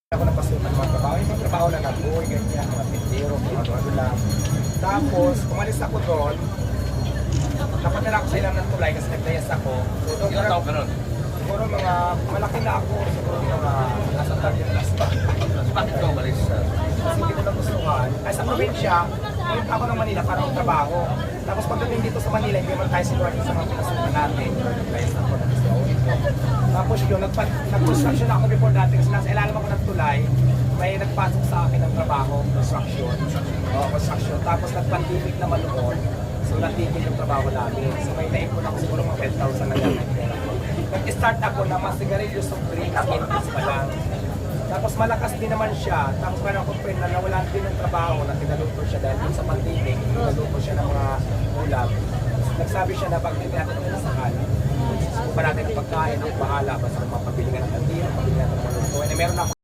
Ako napasukan mga trabaho, yung mga trabaho na nag-boy, ganyan, mga tindero, mga ano lang. Tapos, umalis ako doon, napatira ko sa ilang ng tulay kasi naglayas ako. So, doon, Ilang taon ka nun? siguro mga, malaki na ako, siguro mga nasa 30 plus pa. Bakit ka umalis? Kasi hindi ko nagustuhan. Ay, sa probinsya, pumunta ako ng Manila para magtrabaho. Tapos pagdating dito sa Manila, hindi naman tayo siguro sa mga pinasukan natin. Naglayas ako, nag-stawin ko. Tapos yun, nag-construction ako before dati kasi nasa ilalim ako ng tulay. May nagpasok sa akin ng trabaho, construction. Construction. Tapos nag-pandemic naman noon. So natigil yung trabaho namin. So may naipon ako siguro mga 10,000 na yan. Nag-start ako na mga sigarilyo sa green inches pa lang. Tapos malakas din naman siya. Tapos parang ako friend na nawalan din ng trabaho na tinaluto siya dahil sa pandemic. Tinaluto siya ng mga ulam. Nagsabi siya na pag hindi natin ang nasakal. Kung pa natin ang pagkain, ang bahala. Basta mapabili ka ng kandila, mapabili natin ng maluto. And meron ako